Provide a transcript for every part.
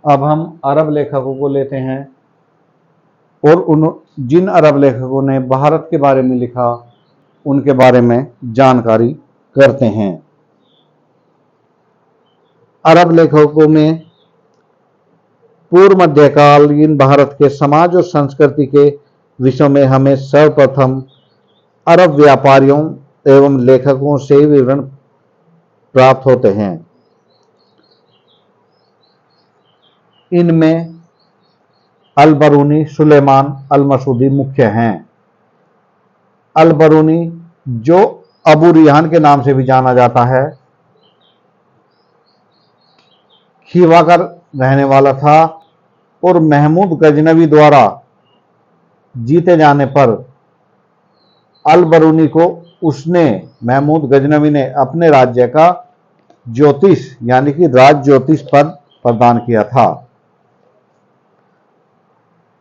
अब हम अरब लेखकों को लेते हैं और उन जिन अरब लेखकों ने भारत के बारे में लिखा उनके बारे में जानकारी करते हैं। अरब लेखकों में पूर्व मध्यकालीन भारत के समाज और संस्कृति के विषयों में हमें सर्वप्रथम अरब व्यापारियों एवं लेखकों से विवरण प्राप्त होते हैं। इनमें अल-बरूनी, सुलेमान, अल-मसूदी मुख्य हैं। अल-बरूनी, जो अबू रिहान के नाम से भी जाना जाता है, खीवा का रहने वाला था और महमूद गजनवी द्वारा जीते जाने पर अल-बरूनी को महमूद गजनवी ने अपने राज्य का ज्योतिष यानी कि राज ज्योतिष पद प्रदान किया था।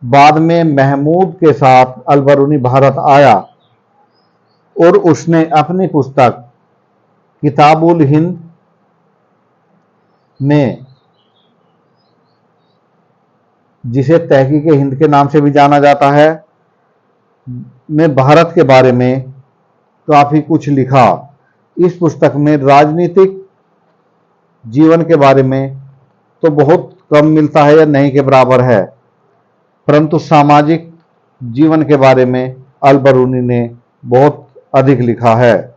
बाद में महमूद के साथ अल-बरूनी भारत आया और उसने अपनी पुस्तक किताबुल हिंद में, जिसे तहकीक हिंद के नाम से भी जाना जाता है, में भारत के बारे में काफी कुछ लिखा। इस पुस्तक में राजनीतिक जीवन के बारे में तो बहुत कम मिलता है या नहीं के बराबर है, परंतु सामाजिक जीवन के बारे में अल-बरूनी ने बहुत अधिक लिखा है।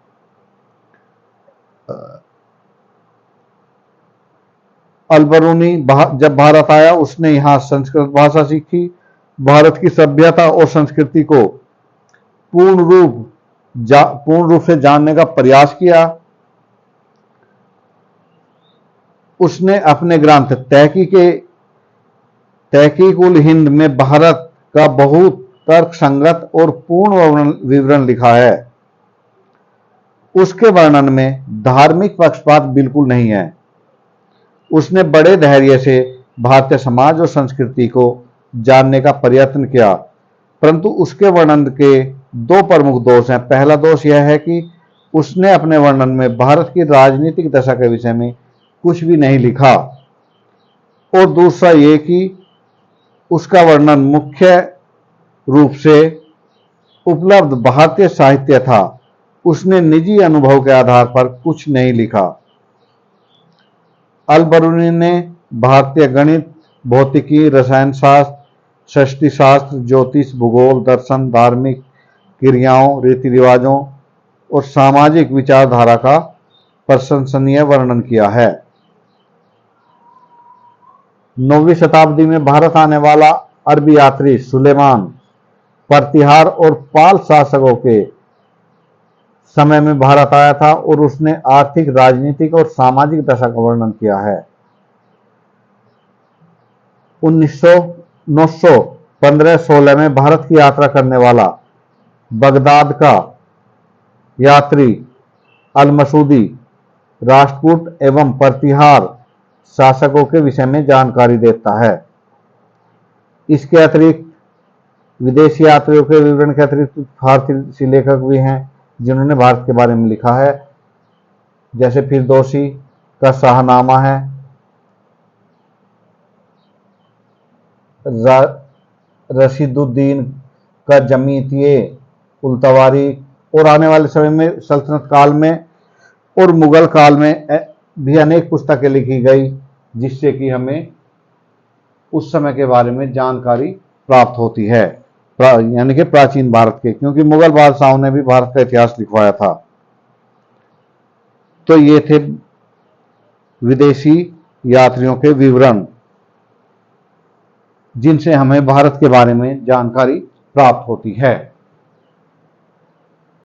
अल-बरूनी जब भारत आया उसने यहाँ संस्कृत भाषा सीखी, भारत की सभ्यता और संस्कृति को पूर्ण रूप से जानने का प्रयास किया। उसने अपने ग्रंथ तहकीकुल हिंद में भारत का बहुत तर्कसंगत और पूर्ण विवरण लिखा है। उसके वर्णन में धार्मिक पक्षपात बिल्कुल नहीं है। उसने बड़े धैर्य से भारतीय समाज और संस्कृति को जानने का प्रयत्न किया, परंतु उसके वर्णन के दो प्रमुख दोष हैं। पहला दोष यह है कि उसने अपने वर्णन में भारत की राजनीतिक दशा के विषय में कुछ भी नहीं लिखा, और दूसरा ये कि उसका वर्णन मुख्य रूप से उपलब्ध भारतीय साहित्य था। उसने निजी अनुभव के आधार पर कुछ नहीं लिखा। अल-बरूनी ने भारतीय गणित, भौतिकी, रसायन शास्त्र, सृष्टि शास्त्र, ज्योतिष, भूगोल, दर्शन, धार्मिक क्रियाओं, रीति रिवाजों और सामाजिक विचारधारा का प्रशंसनीय वर्णन किया है। 9वीं शताब्दी में भारत आने वाला अरबी यात्री सुलेमान प्रतिहार और पाल शासकों के समय में भारत आया था और उसने आर्थिक, राजनीतिक और सामाजिक दशा का वर्णन किया है। 915-16 में भारत की यात्रा करने वाला बगदाद का यात्री अल-मसूदी राष्ट्रकूट एवं प्रतिहार शासकों के विषय में जानकारी देता है। इसके अतिरिक्त विदेशी यात्रियों के विवरण के अतिरिक्त फारसी लेखक भी हैं जिन्होंने भारत के बारे में लिखा है, जैसे फिरदौसी का शाहनामा है, रशीदुद्दीन का जमीयत-उल-तवारीख, और आने वाले समय में सल्तनत काल में और मुगल काल में भी अनेक पुस्तकें लिखी गई, जिससे कि हमें उस समय के बारे में जानकारी प्राप्त होती है, यानी कि प्राचीन भारत के, क्योंकि मुगल बादशाहों ने भी भारत का इतिहास लिखवाया था। तो ये थे विदेशी यात्रियों के विवरण, जिनसे हमें भारत के बारे में जानकारी प्राप्त होती है।